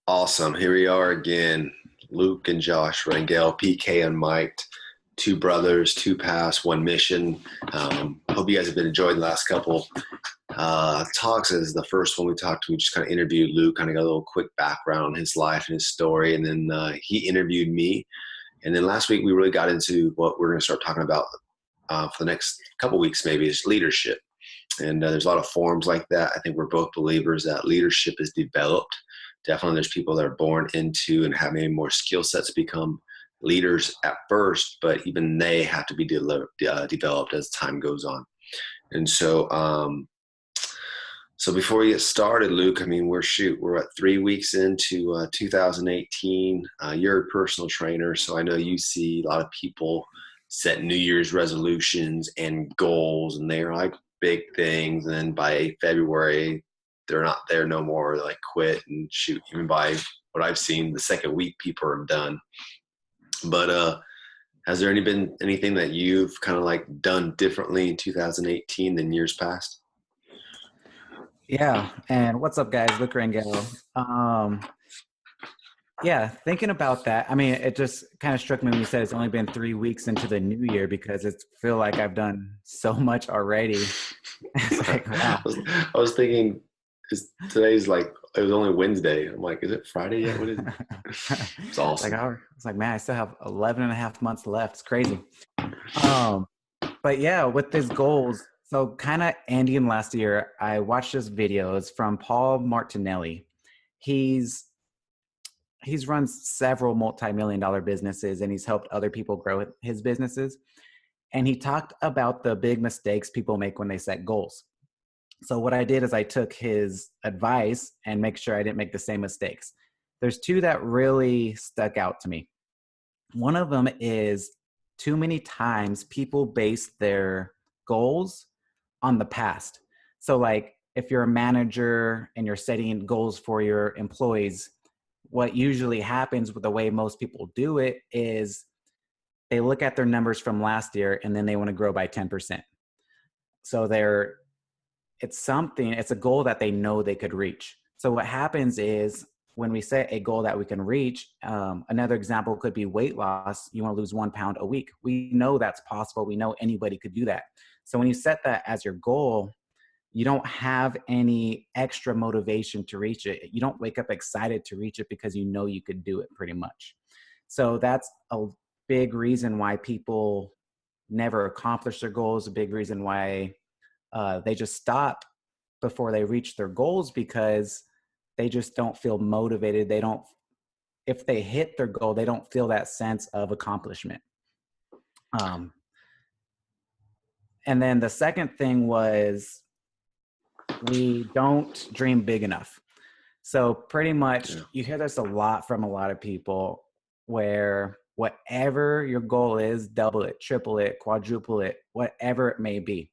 Awesome. Here we are again. Luke and Josh Rangel, PK UnMiked. Two brothers, two paths, one mission. Hope you guys have been enjoying the last couple talks. As the first one we talked to, we just kind of interviewed Luke, kind of got a little quick background on his life and his story. And then he interviewed me. And then last week we really got into what we're going to start talking about for the next couple weeks, maybe, is leadership. And there's a lot of forums like that. I think we're both believers that leadership is developed. Definitely there's people that are born into and have maybe more skill sets to become leaders at first, but even they have to be developed as time goes on. And so before we get started, Luke, I mean, we're at 3 weeks into 2018. You're a personal trainer, so I know you see a lot of people set New Year's resolutions and goals, and they're like big things. And then by February, they're not there no more. They like quit and shoot. Even by what I've seen, the second week, people are done. But has there been anything that you've kind of like done differently in 2018 than years past? Yeah. And what's up, guys? Luke Rangel. Yeah, thinking about that, I mean, it just kind of struck me when you said it's only been 3 weeks into the new year, because it feel like I've done so much already. It's like, wow. I was thinking, today's like, it was only Wednesday. I'm like, is it Friday yet? What is it? It's awesome. It's like, man, I still have 11 and a half months left. It's crazy. But yeah, with these goals, so kind of ending last year, I watched his videos from Paul Martinelli. He's run several multi-million-dollar businesses, and he's helped other people grow his businesses. And he talked about the big mistakes people make when they set goals. So what I did is I took his advice and make sure I didn't make the same mistakes. There's two that really stuck out to me. One of them is, too many times people base their goals on the past. So like if you're a manager and you're setting goals for your employees, what usually happens with the way most people do it is they look at their numbers from last year and then they want to grow by 10%. So it's a goal that they know they could reach. So what happens is when we set a goal that we can reach, another example could be weight loss. You want to lose 1 pound a week. We know that's possible. We know anybody could do that. So when you set that as your goal, you don't have any extra motivation to reach it. You don't wake up excited to reach it because you know you could do it pretty much. So that's a big reason why people never accomplish their goals, a big reason why they just stop before they reach their goals, because they just don't feel motivated. If they hit their goal, they don't feel that sense of accomplishment. And then the second thing was, we don't dream big enough. So pretty much you hear this a lot from a lot of people, where whatever your goal is, double it, triple it, quadruple it, whatever it may be.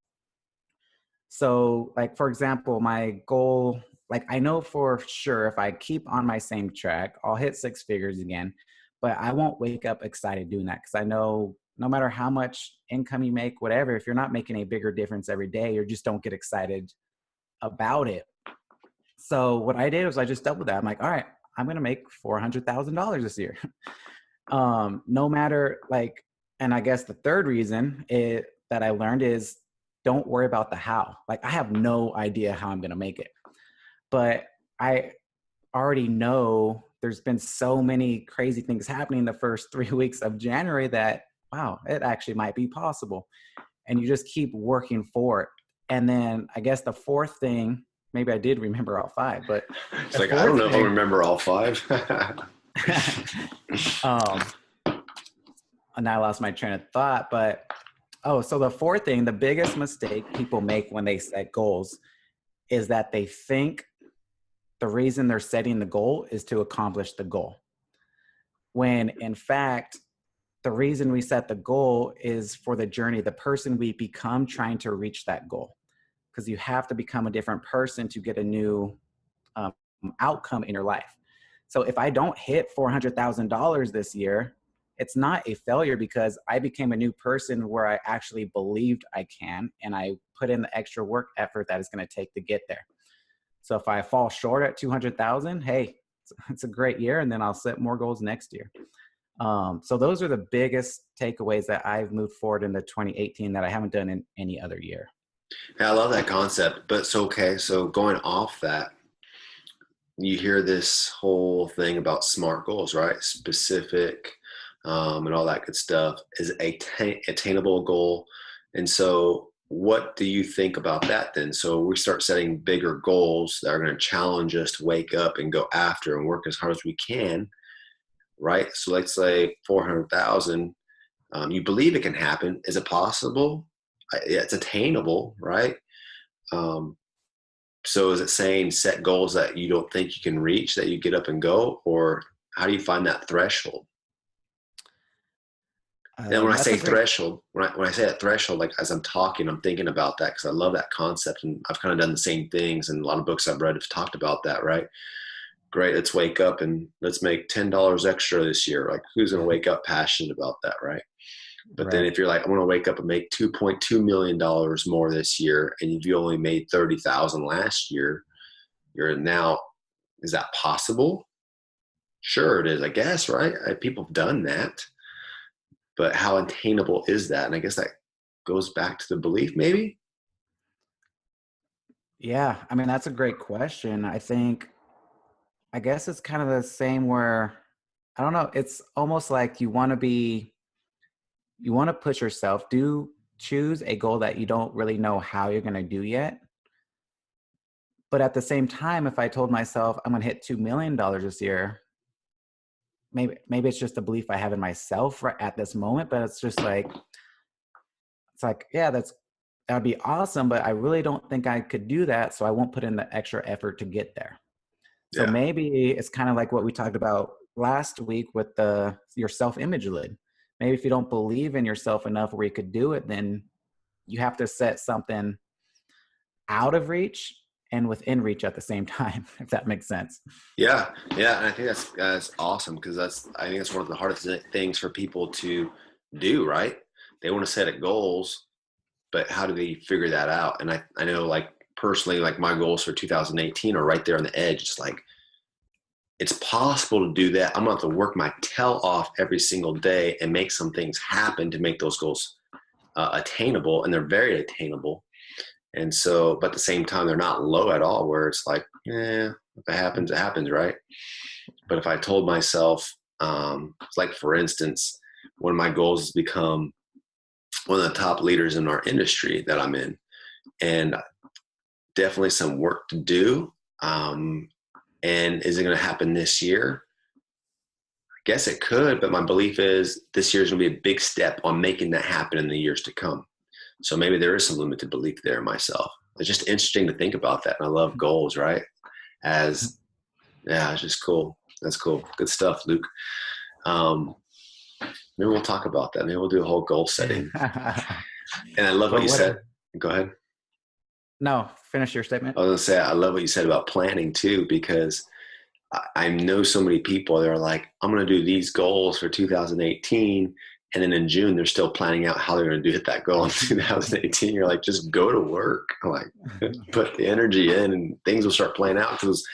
So like, for example, my goal, like I know for sure if I keep on my same track, I'll hit 6 figures again, but I won't wake up excited doing that, because I know no matter how much income you make, whatever, if you're not making a bigger difference every day, you just don't get excited about it. So what I did was I just doubled that. I'm like, all right, I'm going to make $400,000 this year. No matter like, and I guess the third reason that I learned is, don't worry about the how. Like I have no idea how I'm going to make it, but I already know there's been so many crazy things happening the first 3 weeks of January that, wow, it actually might be possible. And you just keep working for it. And then I guess the fourth thing, maybe I did remember all 5, but it's like, I don't know if I remember all 5. And I lost my train of thought, but so the fourth thing, the biggest mistake people make when they set goals is that they think the reason they're setting the goal is to accomplish the goal. When in fact, the reason we set the goal is for the journey, the person we become trying to reach that goal. Because you have to become a different person to get a new outcome in your life. So if I don't hit $400,000 this year, it's not a failure, because I became a new person where I actually believed I can, and I put in the extra work effort that it's going to take to get there. So if I fall short at 200,000, hey, it's a great year, and then I'll set more goals next year. So those are the biggest takeaways that I've moved forward into 2018 that I haven't done in any other year. Yeah, I love that concept. But so, okay, so going off that, you hear this whole thing about SMART goals, right? Specific, and all that good stuff is a attainable goal. And so what do you think about that then? So we start setting bigger goals that are going to challenge us to wake up and go after and work as hard as we can, right? So let's say 400,000, you believe it can happen. Is it possible? Yeah, it's attainable, right? So is it saying set goals that you don't think you can reach, that you get up and go, or how do you find that threshold? Then when I That's a say great. threshold, when I say that threshold, like as I'm talking, I'm thinking about that because I love that concept, and I've kind of done the same things, and a lot of books I've read have talked about that, right? Great, let's wake up and let's make $10 extra this year. Like, who's going to wake up passionate about that, right? But then Right. if you're like, I want to wake up and make $2.2 million more this year, and if you only made 30,000 last year, you're now, is that possible? Sure it is, I guess, right? People have done that, but how attainable is that? And I guess that goes back to the belief, maybe. Yeah, I mean, that's a great question. I guess it's kind of the same where, I don't know, it's almost like you want to push yourself, choose a goal that you don't really know how you're going to do yet. But at the same time, if I told myself I'm going to hit $2 million this year, maybe it's just a belief I have in myself right at this moment, but it's like, yeah, that'd be awesome, but I really don't think I could do that. So I won't put in the extra effort to get there. So Yeah. maybe it's kind of like what we talked about last week with your self-image lid. Maybe if you don't believe in yourself enough where you could do it, then you have to set something out of reach and within reach at the same time, if that makes sense. Yeah. Yeah. And I think that's awesome because I think that's one of the hardest things for people to do, right? They want to set it goals, but how do they figure that out? And I know, like, personally, like my goals for 2018 are right there on the edge. It's like, it's possible to do that. I'm going to have to work my tail off every single day and make some things happen to make those goals attainable. And they're very attainable. And so, but at the same time, they're not low at all, where it's like, if it happens, it happens, right? But if I told myself, like, for instance, one of my goals is become one of the top leaders in our industry that I'm in, and definitely some work to do. And is it going to happen this year? I guess it could, but my belief is this year is going to be a big step on making that happen in the years to come. So maybe there is some limited belief there in myself. It's just interesting to think about that. And I love goals, right? Yeah, it's just cool. That's cool. Good stuff, Luke. Maybe we'll talk about that. Maybe we'll do a whole goal setting. And I love what you said. Go ahead. No, finish your statement. I was going to say, I love what you said about planning too, because I know so many people that are like, I'm going to do these goals for 2018. And then in June, they're still planning out how they're going to hit that goal in 2018. You're like, just go to work. Like, put the energy in and things will start playing out. Because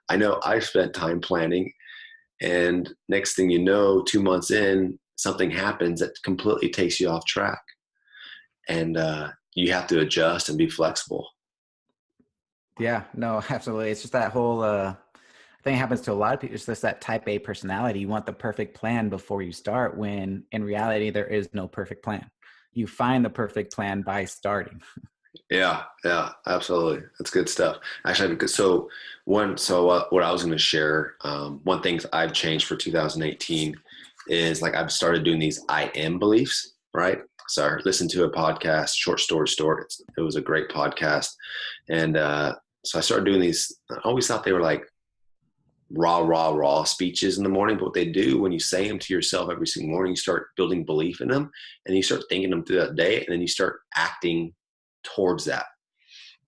I know I spent time planning, and next thing you know, 2 months in, something happens that completely takes you off track. And you have to adjust and be flexible. Yeah, no, absolutely. It's just that whole thing happens to a lot of people. It's just that type A personality. You want the perfect plan before you start, when in reality, there is no perfect plan. You find the perfect plan by starting. Yeah, absolutely. That's good stuff. Actually, because what I was going to share, one thing I've changed for 2018 is, like, I've started doing these I am beliefs, right? So I listened to a podcast, Short Story Store. It was a great podcast. And so I started doing these. I always thought they were like raw speeches in the morning. But what they do when you say them to yourself every single morning, you start building belief in them, and you start thinking them through that day, and then you start acting towards that,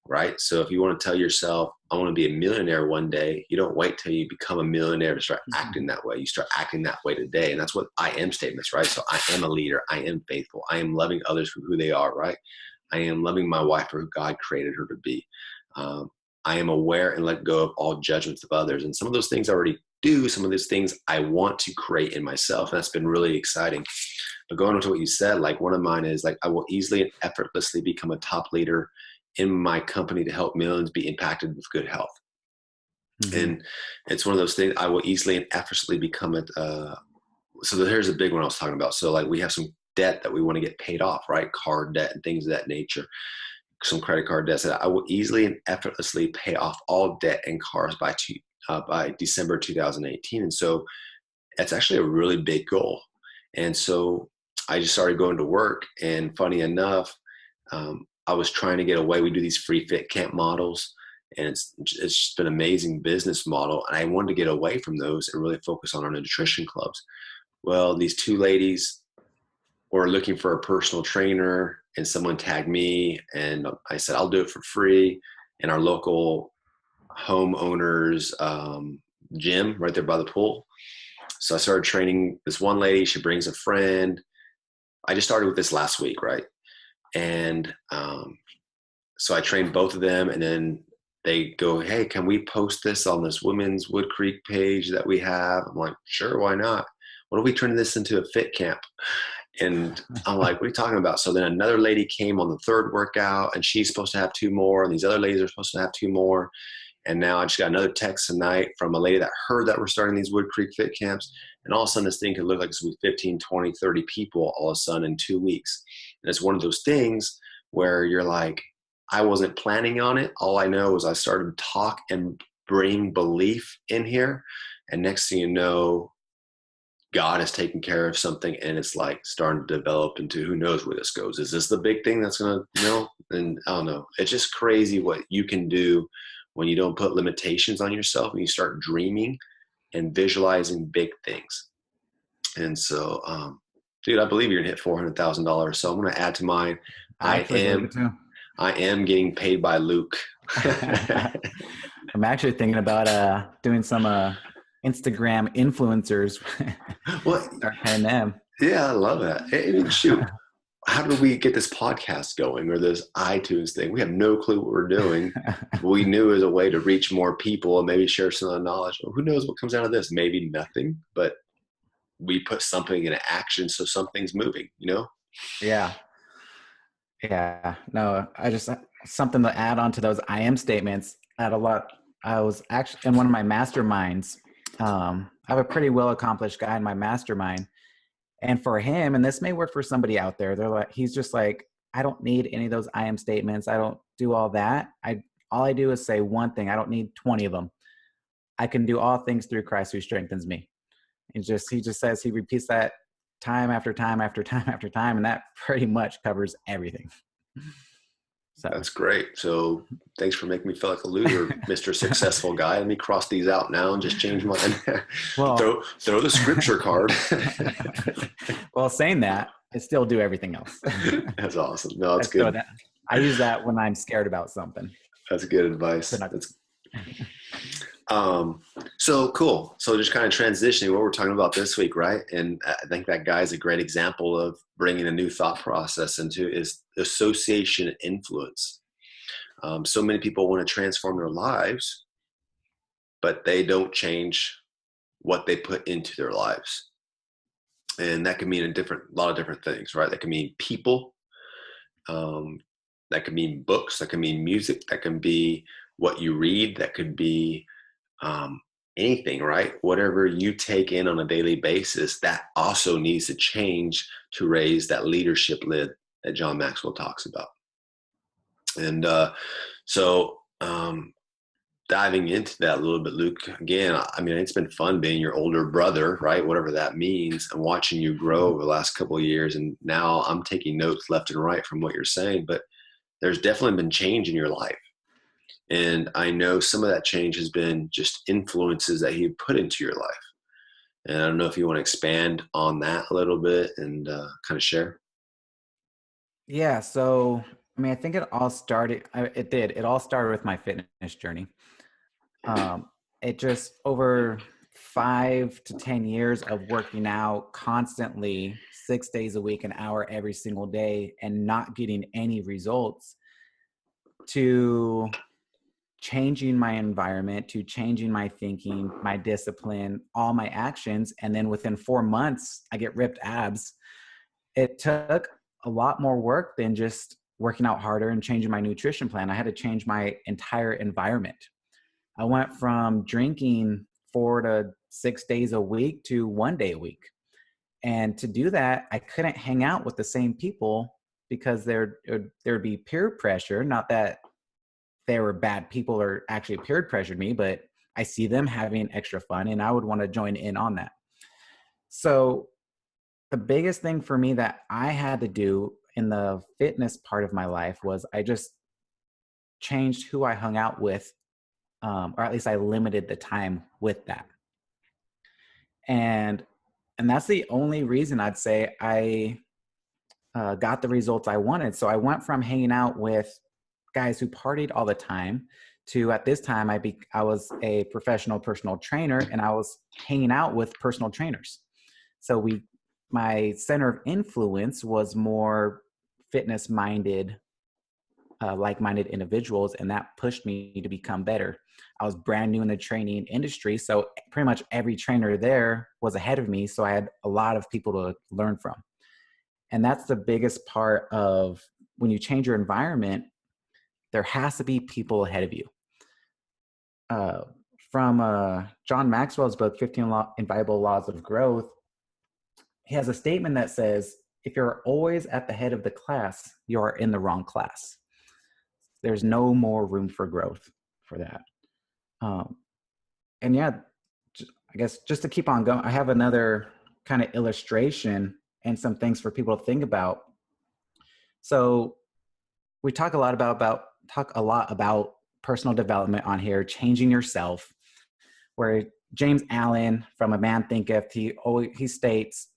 right? So if you want to tell yourself, I want to be a millionaire one day, you don't wait till you become a millionaire to start acting that way. You start acting that way today. And that's what I am statements, right? So I am a leader. I am faithful. I am loving others for who they are, right? I am loving my wife for who God created her to be. I am aware and let go of all judgments of others. And some of those things I already do some of these things I want to create in myself. And that's been really exciting. But going into what you said, like one of mine is like, I will easily and effortlessly become a top leader in my company to help millions be impacted with good health. Mm-hmm. And it's one of those things I will easily and effortlessly become it. So here's a big one I was talking about. So like we have some debt that we want to get paid off, right? Card debt and things of that nature. Some credit card debts that I will easily and effortlessly pay off all debt and cars by December 2018. And so that's actually a really big goal. And so I just started going to work, and funny enough, I was trying to get away. We do these free fit camp models, and it's just been an amazing business model. And I wanted to get away from those and really focus on our nutrition clubs. Well, these two ladies were looking for a personal trainer, and someone tagged me, and I said, I'll do it for free in our local homeowners gym right there by the pool. So I started training this one lady. She brings a friend. I just started with this last week, right? And so I trained both of them, and then they go, hey, can we post this on this Women's Wood Creek page that we have? I'm like, sure, why not? What if we turn this into a fit camp? And I'm like, what are you talking about? So then another lady came on the third workout, and she's supposed to have 2 more, and these other ladies are supposed to have 2 more. And now I just got another text tonight from a lady that heard that we're starting these Wood Creek fit camps. And all of a sudden this thing could look like it's with 15, 20, 30 people all of a sudden in 2 weeks. And it's one of those things where you're like, I wasn't planning on it. All I know is I started to talk and bring belief in here. And next thing you know, God has taken care of something, and it's like starting to develop into who knows where this goes. Is this the big thing that's going to, and I don't know. It's just crazy what you can do when you don't put limitations on yourself and you start dreaming and visualizing big things. And so, dude, I believe you're gonna hit $400,000. So I'm going to add to mine. I am getting paid by Luke. I'm actually thinking about doing some Instagram influencers. Start paying them. Yeah, I love that. Hey, shoot. How did we get this podcast going, or this iTunes thing? We have no clue what we're doing. We knew as a way to reach more people and maybe share some of the knowledge. Well, who knows what comes out of this? Maybe nothing, but we put something into action, so something's moving, Yeah. No, I just, something to add on to those I am statements. I was actually in one of my masterminds. I have a pretty well accomplished guy in my mastermind. And for him, and this may work for somebody out there, he's just like, I don't need any of those I am statements. I don't do all that. All I do is say one thing. I don't need 20 of them. I can do all things through Christ who strengthens me. He just says, he repeats that time after time after time after time. And that pretty much covers everything. So that's great. So thanks for making me feel like a loser, Mr. Successful Guy. Let me cross these out now and just change mine. Well, throw the scripture card. Well, saying that, I still do everything else. That's awesome. No, that's good. I use that when I'm scared about something. That's good advice. So cool. So just kind of transitioning what we're talking about this week, right? And I think that guy's a great example of bringing a new thought process into is association influence. So many people want to transform their lives, but they don't change what they put into their lives. And that can mean a lot of different things, right? That can mean people, that can mean books, that can mean music, that can be what you read, that could be anything, right? Whatever you take in on a daily basis, that also needs to change to raise that leadership lid that John Maxwell talks about. And so diving into that a little bit, Luke, again, I mean, it's been fun being your older brother, right? Whatever that means, and watching you grow over the last couple of years. And now I'm taking notes left and right from what you're saying, but there's definitely been change in your life. And I know some of that change has been just influences that he put into your life. And I don't know if you want to expand on that a little bit and kind of share. Yeah. So, I mean, I think it all started with my fitness journey. It just over 5 to 10 years of working out constantly 6 days a week, an hour every single day, and not getting any results, to changing my environment to changing my thinking, my discipline, all my actions. And then within 4 months, I get ripped abs. It took a lot more work than just working out harder and changing my nutrition plan. I had to change my entire environment. I went from drinking 4 to 6 days a week to 1 day a week. And to do that, I couldn't hang out with the same people because there'd be peer pressure. Not that they were bad people or actually peer pressured me, but I see them having extra fun and I would want to join in on that. So the biggest thing for me that I had to do in the fitness part of my life was I just changed who I hung out with, or at least I limited the time with that. And that's the only reason I'd say I got the results I wanted. So I went from hanging out with guys who partied all the time to, at this time, I was a professional personal trainer and I was hanging out with personal trainers. So my center of influence was more fitness minded, like-minded individuals, and that pushed me to become better. I was brand new in the training industry, so pretty much every trainer there was ahead of me, so I had a lot of people to learn from. And that's the biggest part of when you change your environment, there has to be people ahead of you. From John Maxwell's book, 15 Inviolable Laws of Growth, he has a statement that says, if you're always at the head of the class, you are in the wrong class. There's no more room for growth for that. And yeah, I guess just to keep on going, I have another kind of illustration and some things for people to think about. So we talk a lot about personal development on here, changing yourself, where James Allen from A Man Thinketh, he states,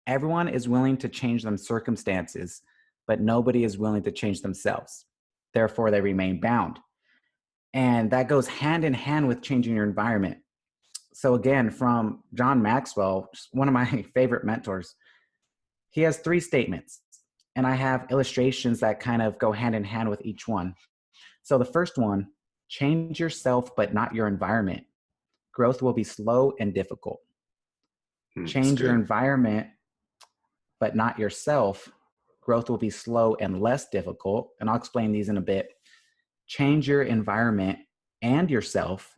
everyone is willing to change their circumstances, but nobody is willing to change themselves. Therefore, they remain bound. And that goes hand in hand with changing your environment. So again, from John Maxwell, one of my favorite mentors, he has 3 statements, and I have illustrations that kind of go hand in hand with each one. So the first one, change yourself, but not your environment. Growth will be slow and difficult. Change your environment, but not yourself. Growth will be slow and less difficult. And I'll explain these in a bit. Change your environment and yourself.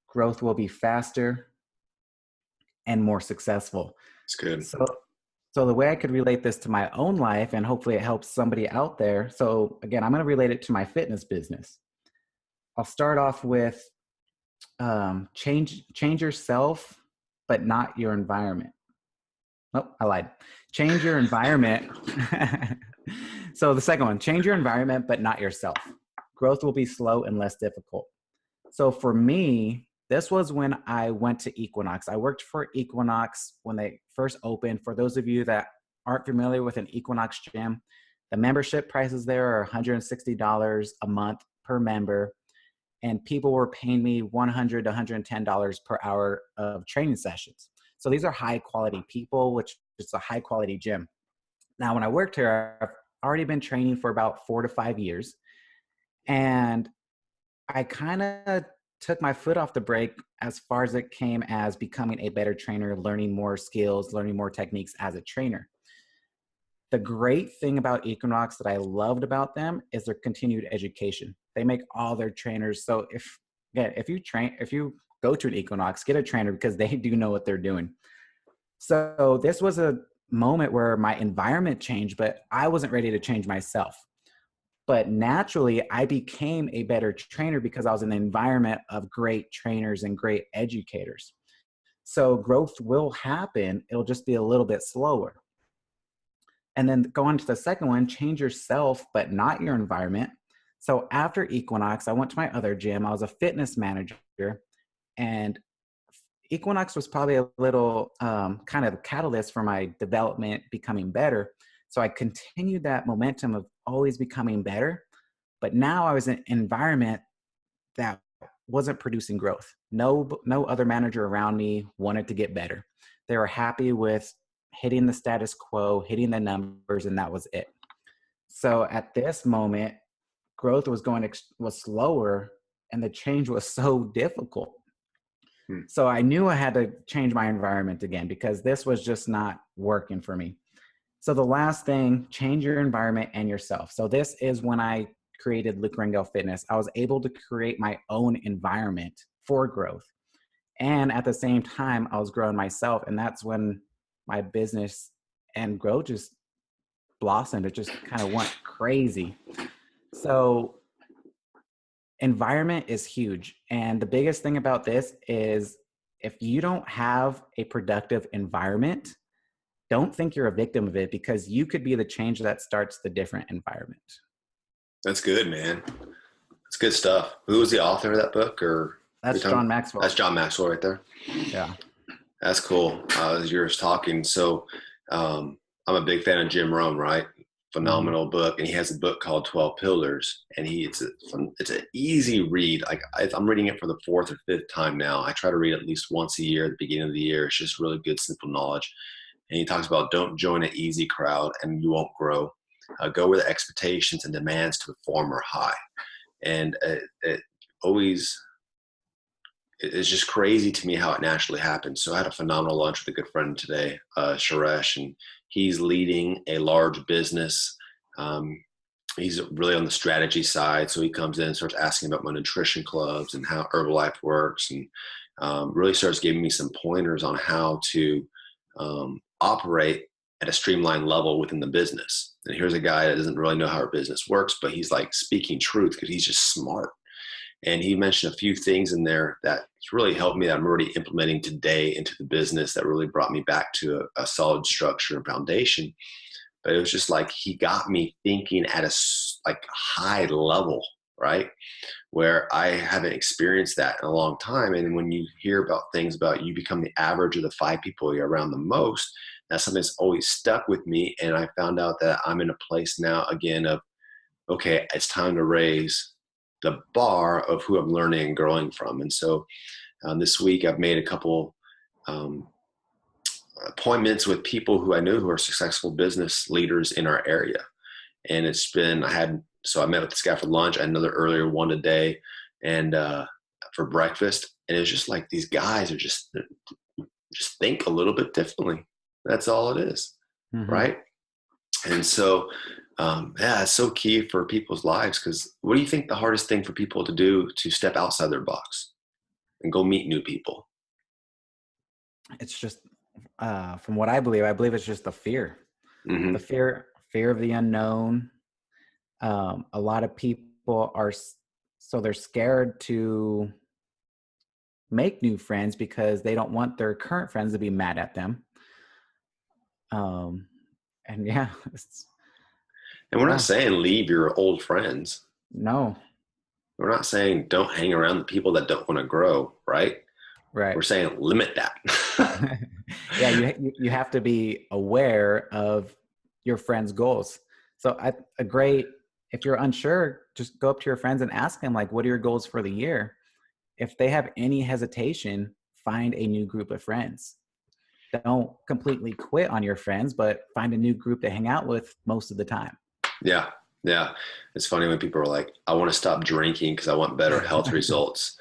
Growth will be faster and more successful. That's good. So the way I could relate this to my own life, and hopefully it helps somebody out there. So again, I'm going to relate it to my fitness business. I'll start off with change yourself, but not your environment. Oh, I lied. Change your environment. So the second one, change your environment, but not yourself. Growth will be slow and less difficult. So for me, this was when I went to Equinox. I worked for Equinox when they first opened. For those of you that aren't familiar with an Equinox gym, the membership prices there are $160 a month per member. And people were paying me $100 to $110 per hour of training sessions. So these are high quality people, which is a high quality gym. Now, when I worked here, I've already been training for about 4 to 5 years. And I kind of took my foot off the brake as far as it came as becoming a better trainer, learning more skills, learning more techniques as a trainer. The great thing about Equinox that I loved about them is their continued education. They make all their trainers. So if you go to an Equinox, get a trainer because they do know what they're doing. So this was a moment where my environment changed, but I wasn't ready to change myself. But naturally, I became a better trainer because I was in an environment of great trainers and great educators. So growth will happen. It'll just be a little bit slower. And then go on to the second one, change yourself, but not your environment. So after Equinox, I went to my other gym. I was a fitness manager, and Equinox was probably a little kind of catalyst for my development, becoming better. So I continued that momentum of always becoming better. But now I was in an environment that wasn't producing growth. No other manager around me wanted to get better. They were happy with hitting the status quo, hitting the numbers, and that was it. So at this moment, growth was slower, and the change was so difficult. Hmm. So I knew I had to change my environment again because this was just not working for me. So the last thing, change your environment and yourself. So this is when I created Luke Rangel Fitness. I was able to create my own environment for growth. And at the same time, I was growing myself. And that's when my business and growth just blossomed. It just kind of went crazy. So environment is huge. And the biggest thing about this is if you don't have a productive environment, don't think you're a victim of it, because you could be the change that starts the different environment. That's good, man. That's good stuff. Who was the author of that book? Or That's John Maxwell. That's John Maxwell right there. Yeah. That's cool. As you were talking, so I'm a big fan of Jim Rohn, right? Phenomenal book, and he has a book called 12 Pillars, and it's an easy read. Like I'm reading it for the 4th or 5th time now. I try to read at least once a year at the beginning of the year. It's just really good, simple knowledge. And he talks about don't join an easy crowd and you won't grow. Go where the expectations and demands to perform are high. And it's just crazy to me how it naturally happens. So I had a phenomenal lunch with a good friend today, Suresh, and he's leading a large business. He's really on the strategy side. So he comes in and starts asking about my nutrition clubs and how Herbalife works, and really starts giving me some pointers on how to operate at a streamlined level within the business. And here's a guy that doesn't really know how our business works, but he's like speaking truth because he's just smart. And he mentioned a few things in there that really helped me that I'm already implementing today into the business that really brought me back to a solid structure and foundation. But it was just like he got me thinking at a high level, right? Where I haven't experienced that in a long time. And when you hear about things about you become the average of the 5 people you're around the most, that's something that's always stuck with me. And I found out that I'm in a place now again of, okay, it's time to raise the bar of who I'm learning and growing from. And so this week I've made a couple appointments with people who I know who are successful business leaders in our area. And I met with this guy for lunch. I had another earlier one today and for breakfast. And it's just like these guys are just think a little bit differently. That's all it is. Mm-hmm. Right. And so, it's so key for people's lives. Because what do you think the hardest thing for people to do to step outside their box and go meet new people? It's just, from what I believe it's just the fear, mm-hmm. the fear of the unknown. A lot of people they're scared to make new friends because they don't want their current friends to be mad at them. And yeah. And we're not saying leave your old friends. No. We're not saying don't hang around the people that don't want to grow, right? Right. We're saying limit that. Yeah, you have to be aware of your friends' goals. So if you're unsure, just go up to your friends and ask them, like, what are your goals for the year? If they have any hesitation, find a new group of friends. Don't completely quit on your friends, but find a new group to hang out with most of the time. Yeah. Yeah. It's funny when people are like, I want to stop drinking because I want better health results.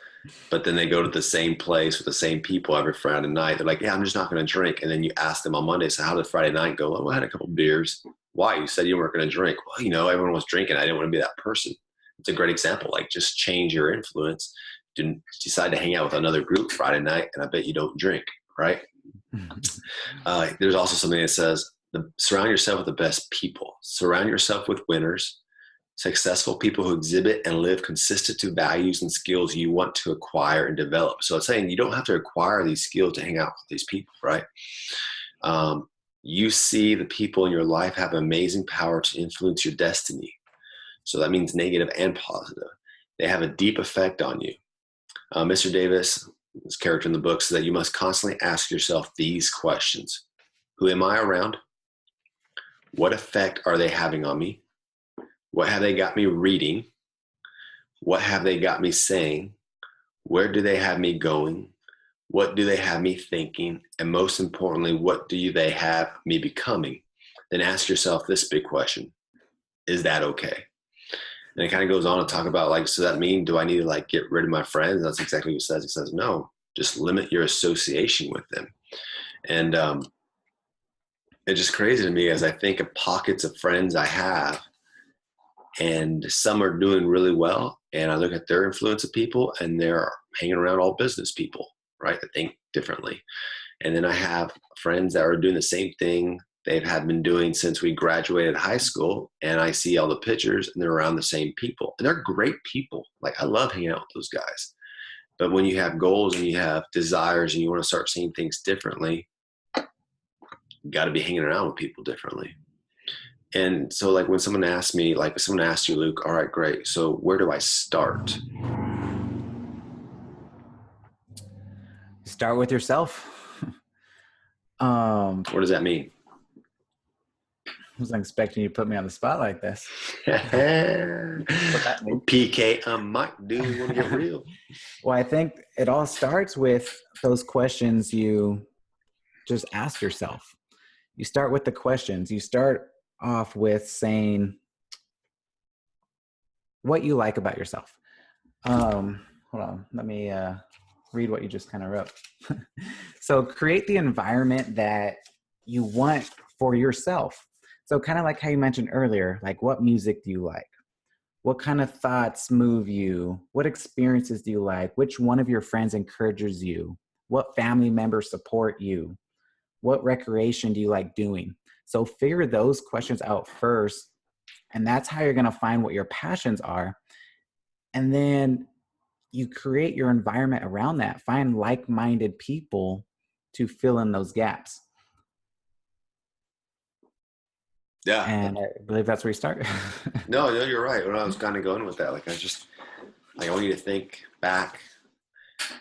But then they go to the same place with the same people every Friday night. They're like, yeah, I'm just not going to drink. And then you ask them on Monday, so how did Friday night go? Well, I had a couple of beers. Why? You said you weren't going to drink. Well, everyone was drinking. I didn't want to be that person. It's a great example. Like, just change your influence. Decide to hang out with another group Friday night, and I bet you don't drink, right? There's also something that says, surround yourself with the best people. Surround yourself with winners, successful people who exhibit and live consistent to values and skills you want to acquire and develop. So it's saying you don't have to acquire these skills to hang out with these people, right? You see the people in your life have amazing power to influence your destiny. So that means negative and positive. They have a deep effect on you. Mr. Davis, his character in the book, says that you must constantly ask yourself these questions. Who am I around? What effect are they having on me? What have they got me reading? What have they got me saying? Where do they have me going? What do they have me thinking? And most importantly, what do they have me becoming? Then ask yourself this big question. Is that okay? And it kind of goes on to talk about like, so that mean, do I need to like get rid of my friends? That's exactly what he says. He says, no, just limit your association with them. And it's just crazy to me as I think of pockets of friends I have, and some are doing really well. And I look at their influence of people, and they're hanging around all business people, right? That think differently. And then I have friends that are doing the same thing they've had been doing since we graduated high school. And I see all the pictures, and they're around the same people. And they're great people. Like, I love hanging out with those guys. But when you have goals and you have desires and you want to start seeing things differently, you got to be hanging around with people differently. And so like when someone asks me, like if someone asks you, Luke, all right, great. So where do I start? Start with yourself. What does that mean? I wasn't expecting you to put me on the spot like this. PK, UnMiked, dude, you want to get real? Well, I think it all starts with those questions you just ask yourself. You start with the questions. You start off with saying what you like about yourself. Hold on, let me read what you just kind of wrote. So create the environment that you want for yourself. So kind of like how you mentioned earlier, like what music do you like? What kind of thoughts move you? What experiences do you like? Which one of your friends encourages you? What family members support you? What recreation do you like doing? So figure those questions out first, and that's how you're going to find what your passions are. And then you create your environment around that. Find like-minded people to fill in those gaps. Yeah. And I believe that's where you start. No, you're right. When I was kind of going with that, like I want you to think back.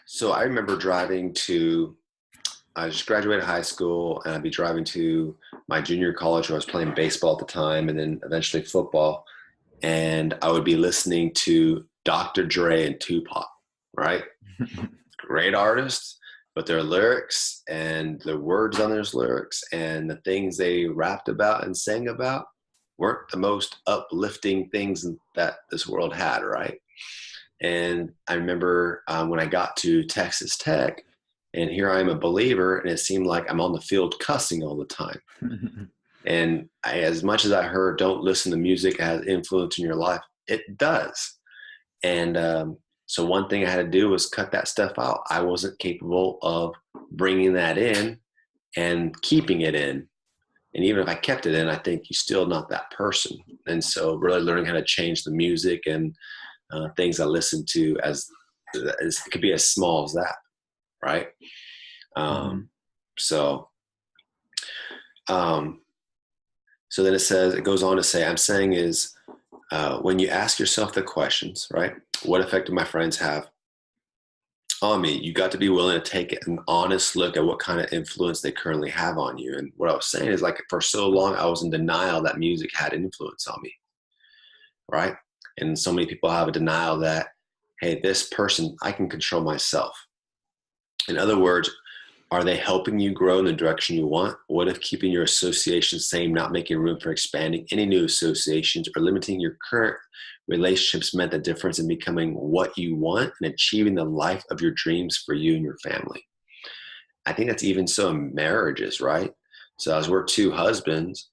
So I remember I just graduated high school, and I'd be driving to my junior college where I was playing baseball at the time, and then eventually football. And I would be listening to Dr. Dre and Tupac, right? Great artists, but their lyrics and the words on those lyrics and the things they rapped about and sang about weren't the most uplifting things that this world had, right? And I remember when I got to Texas Tech, and here I am a believer, and it seemed like I'm on the field cussing all the time. And as much as I heard, don't listen to music, it has influence in your life, it does. And so one thing I had to do was cut that stuff out. I wasn't capable of bringing that in and keeping it in. And even if I kept it in, I think you're still not that person. And so really learning how to change the music and things I listen to as it could be as small as that, right? So then it goes on to say, I'm saying is when you ask yourself the questions, right? What effect do my friends have on me? You got to be willing to take an honest look at what kind of influence they currently have on you. And what I was saying is, like, for so long, I was in denial that music had an influence on me, right? And so many people have a denial that, hey, this person, I can control myself. In other words, are they helping you grow in the direction you want? What if keeping your associations same, not making room for expanding any new associations, or limiting your current relationships meant the difference in becoming what you want and achieving the life of your dreams for you and your family? I think that's even so in marriages, right? So as we're two husbands,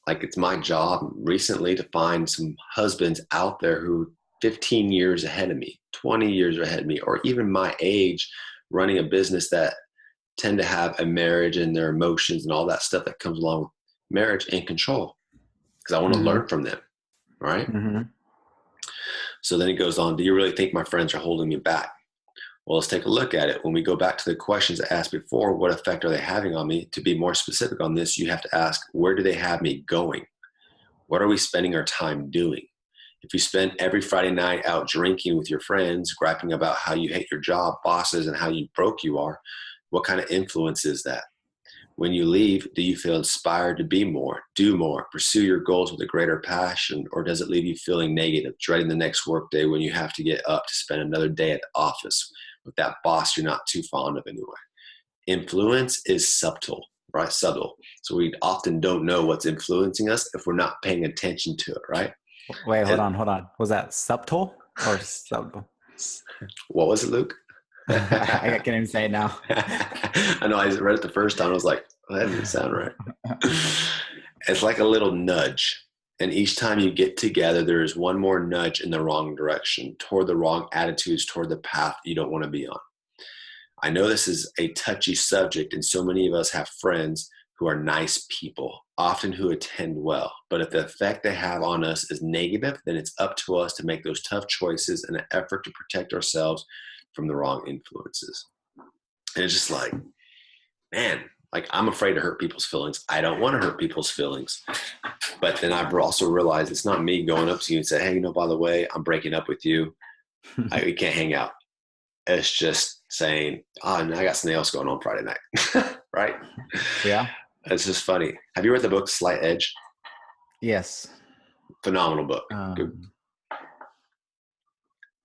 like, it's my job recently to find some husbands out there who 15 years ahead of me, 20 years ahead of me, or even my age, running a business that tend to have a marriage and their emotions and all that stuff that comes along with marriage and control, because I want to learn from them, right? So then it goes on, do you really think my friends are holding me back? Well, let's take a look at it. When we go back to the questions I asked before, what effect are they having on me? To be more specific on this, you have to ask, where do they have me going? What are we spending our time doing? If you spend every Friday night out drinking with your friends, griping about how you hate your job, bosses, and how broke you are, what kind of influence is that? When you leave, do you feel inspired to be more, do more, pursue your goals with a greater passion, or does it leave you feeling negative, dreading the next workday when you have to get up to spend another day at the office with that boss you're not too fond of anyway? Influence is subtle, right? Subtle. So we often don't know what's influencing us if we're not paying attention to it, right? Wait, hold And on. Was that subtle or sub? what was it, Luke? I can't even say it now. I know I read it the first time. I was like, well, that didn't sound right. It's like a little nudge. And each time you get together, there is one more nudge in the wrong direction, toward the wrong attitudes, toward the path you don't want to be on. I know this is a touchy subject, and so many of us have friends who are nice people, often who attend well. But if the effect they have on us is negative, then it's up to us to make those tough choices in an effort to protect ourselves from the wrong influences. And it's just like, man, like I'm afraid to hurt people's feelings. I don't want to hurt people's feelings. But then I've also realized it's not me going up to you and say, hey, by the way, I'm breaking up with you. We can't hang out. It's just saying, oh, no, I got something else going on Friday night. Right? Yeah. It's just funny. Have you read the book Slight Edge? Yes. Phenomenal book.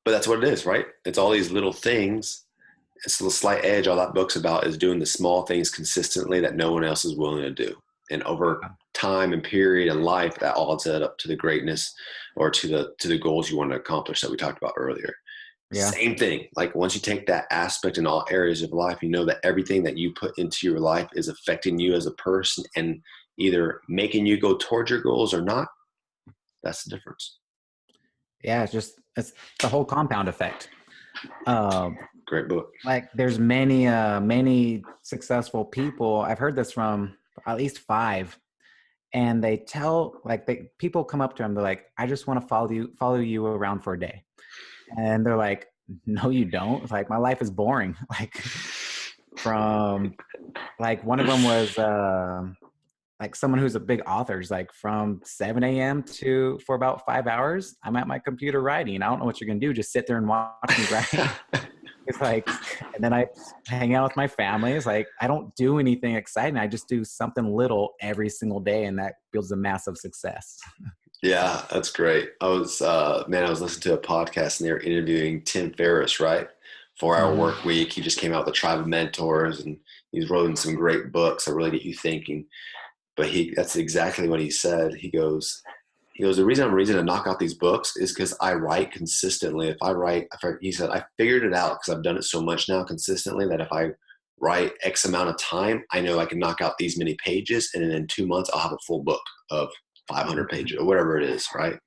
But that's what it is, right? It's all these little things. It's the slight edge. All that book's about is doing the small things consistently that no one else is willing to do. And over time and period and life, that all adds up to the greatness or to the goals you want to accomplish that we talked about earlier. Yeah. Same thing. Like once you take that aspect in all areas of life, you know that everything that you put into your life is affecting you as a person and either making you go towards your goals or not. That's the difference. Yeah, it's the whole compound effect. Great book. Like there's many successful people. I've heard this from at least 5. And they tell, people come up to them, they're like, I just want to follow you around for a day. And they're like, no, you don't. It's like, my life is boring. Like from, like one of them was like someone who's a big author is like from 7 a.m. for about 5 hours, I'm at my computer writing. I don't know what you're going to do. Just sit there and watch me write. It's like, and then I hang out with my family. It's like, I don't do anything exciting. I just do something little every single day. And that builds a massive success. Yeah, that's great. I was listening to a podcast and they were interviewing Tim Ferriss, right? 4-Hour Work Week. He just came out with a Tribe of Mentors and he's written some great books that really get you thinking. But that's exactly what he said. He goes, the reason I'm to knock out these books is because I write consistently. He said, I figured it out because I've done it so much now consistently that if I write X amount of time, I know I can knock out these many pages. And then in 2 months, I'll have a full book of 500 pages or whatever it is, right?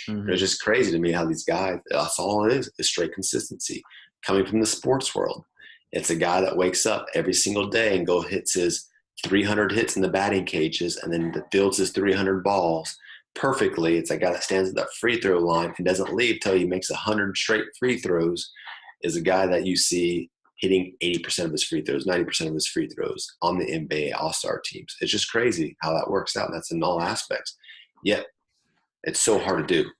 Mm-hmm. It's just crazy to me how these guys, that's all it is straight consistency. Coming from the sports world, it's a guy that wakes up every single day and hits his 300 hits in the batting cages and then fields his 300 balls perfectly. It's a guy that stands at that free throw line and doesn't leave till he makes 100 straight free throws. Is a guy that you see hitting 80% of his free throws, 90% of his free throws on the NBA All-Star teams. It's just crazy how that works out. And that's in all aspects. Yet it's so hard to do.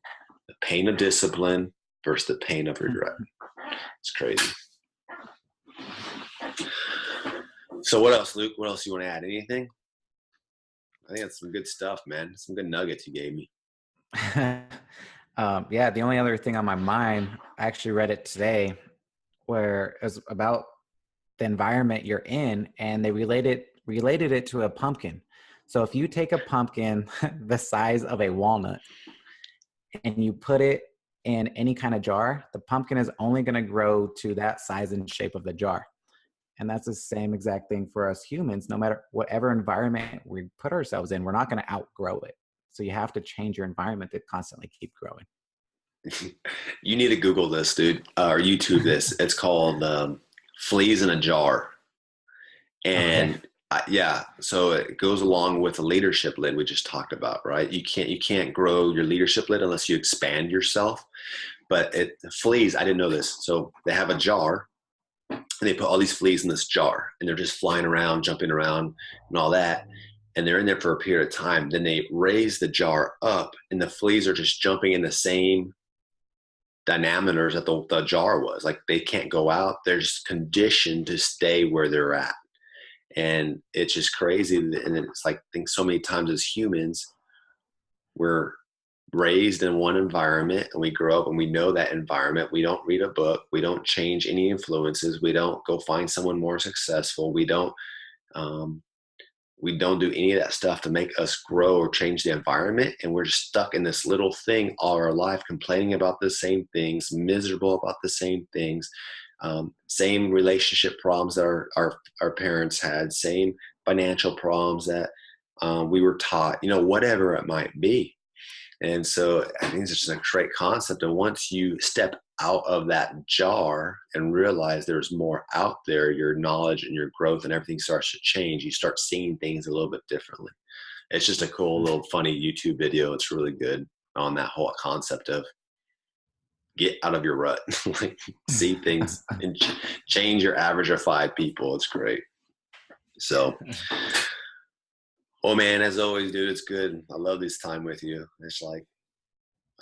The pain of discipline versus the pain of regret. It's crazy. So what else, Luke? What else you want to add? Anything? I think that's some good stuff, man. Some good nuggets you gave me. Yeah, the only other thing on my mind, I actually read it today, where it was about the environment you're in, and they related it to a pumpkin. So if you take a pumpkin the size of a walnut and you put it in any kind of jar, the pumpkin is only going to grow to that size and shape of the jar. And that's the same exact thing for us humans. No matter whatever environment we put ourselves in, we're not going to outgrow it. So you have to change your environment to constantly keep growing. You need to Google this, dude, or YouTube this. It's called Fleas in a Jar. And okay. So it goes along with the leadership lid we just talked about, right? You can't grow your leadership lid unless you expand yourself. But fleas, I didn't know this. So they have a jar. And they put all these fleas in this jar and they're just flying around, jumping around and all that. And they're in there for a period of time. Then they raise the jar up and the fleas are just jumping in the same diameters that the jar was. Like they can't go out. They're just conditioned to stay where they're at. And it's just crazy. And it's like, I think so many times as humans, we're raised in one environment and we grow up and we know that environment. We don't read a book. We don't change any influences. We don't go find someone more successful. We don't we don't do any of that stuff to make us grow or change the environment. And we're just stuck in this little thing all our life, complaining about the same things, miserable about the same things, same relationship problems that our parents had, same financial problems that we were taught, whatever it might be. And so I think it's just a great concept. And once you step out of that jar and realize there's more out there, your knowledge and your growth and everything starts to change. You start seeing things a little bit differently. It's just a cool little funny YouTube video. It's really good on that whole concept of get out of your rut, like see things and change your average of 5 people. It's great. So, well, man, as always, dude, it's good. I love this time with you. It's like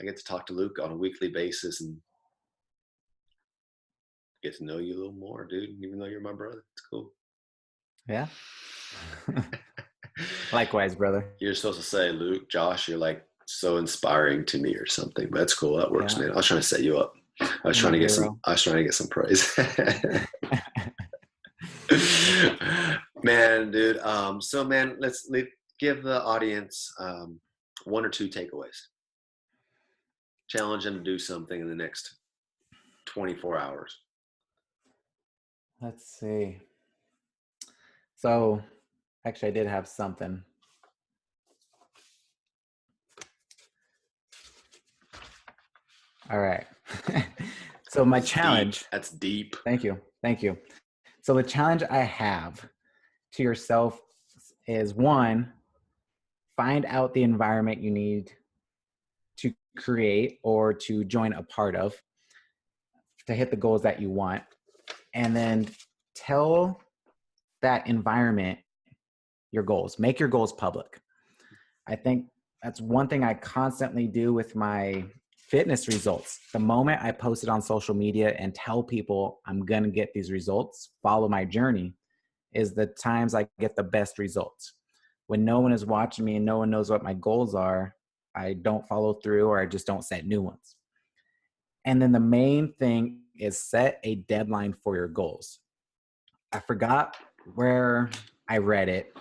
I get to talk to Luke on a weekly basis and get to know you a little more, dude, even though you're my brother. It's cool. Yeah. Likewise, brother. You're supposed to say, Luke, Josh, you're like so inspiring to me or something, but that's cool. That works, man. I was trying to set you up. I was trying to get some praise. Man, dude. So man, let's give the audience 1 or 2 takeaways. Challenge them to do something in the next 24 hours. Let's see. So actually I did have something. All right. So my challenge. That's deep. Thank you. So the challenge I have to yourself is 1, find out the environment you need to create or to join a part of to hit the goals that you want. And then tell that environment your goals. Make your goals public. I think that's one thing I constantly do with my fitness results. The moment I post it on social media and tell people I'm going to get these results, follow my journey, is the times I get the best results. When no one is watching me and no one knows what my goals are, I don't follow through or I just don't set new ones. And then the main thing is set a deadline for your goals. I forgot where I read it,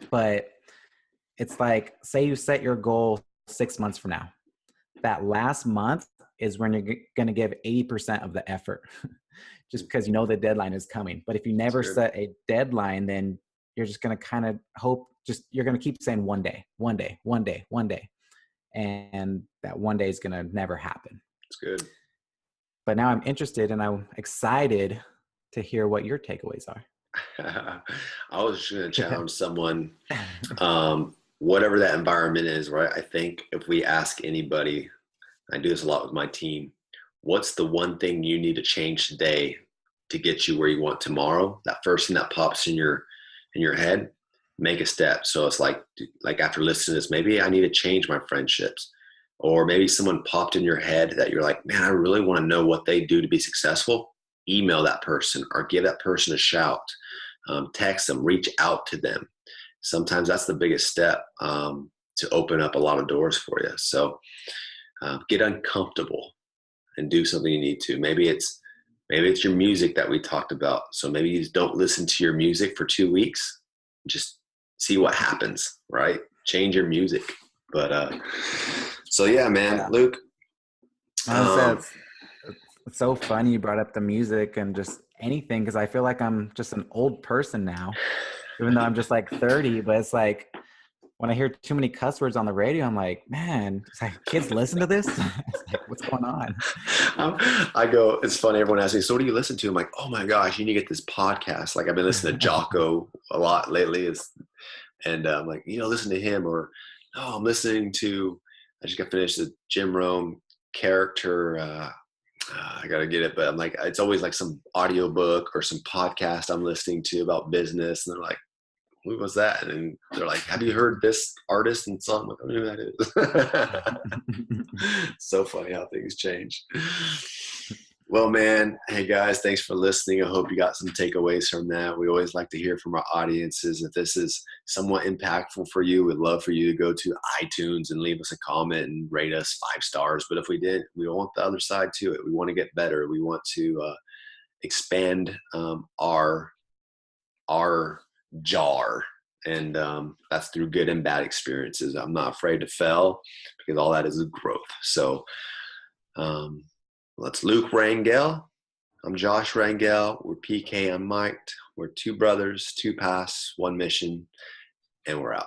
but it's like, say you set your goal 6 months from now. That last month is when you're going to give 80% of the effort just because you know the deadline is coming. But if you never set a deadline, then you're just going to kind of hope, you're going to keep saying one day. And that one day is going to never happen. It's good. But now I'm interested and I'm excited to hear what your takeaways are. I was just going to challenge someone, whatever that environment is, right? I think if we ask anybody, I do this a lot with my team, what's the one thing you need to change today to get you where you want tomorrow? That first thing that pops in your head, make a step. So it's like after listening to this, maybe I need to change my friendships. Or maybe someone popped in your head that you're like, man, I really want to know what they do to be successful. Email that person or give that person a shout. Text them, reach out to them. Sometimes that's the biggest step to open up a lot of doors for you. So get uncomfortable and do something you need to. Maybe it's your music that we talked about. So maybe you just don't listen to your music for 2 weeks. Just see what happens, right? Change your music. But so yeah, man, Luke. It's so funny you brought up the music and just anything, because I feel like I'm just an old person now, even though I'm just like 30. But it's like when I hear too many cuss words on the radio, I'm like, man, it's like, kids listen to this? It's like, what's going on? It's funny. Everyone asks me, so what do you listen to? I'm like, oh my gosh, you need to get this podcast. Like I've been listening to Jocko a lot lately. And I'm like, listen to him. Or, no, I'm listening to, I just got finished the Jim Rome character. I got to get it. But I'm like, it's always like some audiobook or some podcast I'm listening to about business. And they're like, who was that? And they're like, have you heard this artist and song? I'm like, I don't know who that is. So funny how things change. Well, man, hey guys, thanks for listening. I hope you got some takeaways from that. We always like to hear from our audiences. If this is somewhat impactful for you, we'd love for you to go to iTunes and leave us a comment and rate us 5 stars. But if we did, we want the other side to it. We want to get better. We want to expand our jar, And that's through good and bad experiences. I'm not afraid to fail because all that is growth. So that's Luke Rangel. I'm Josh Rangel. We're PK UnMiked. We're two brothers, two paths, one mission, and we're out.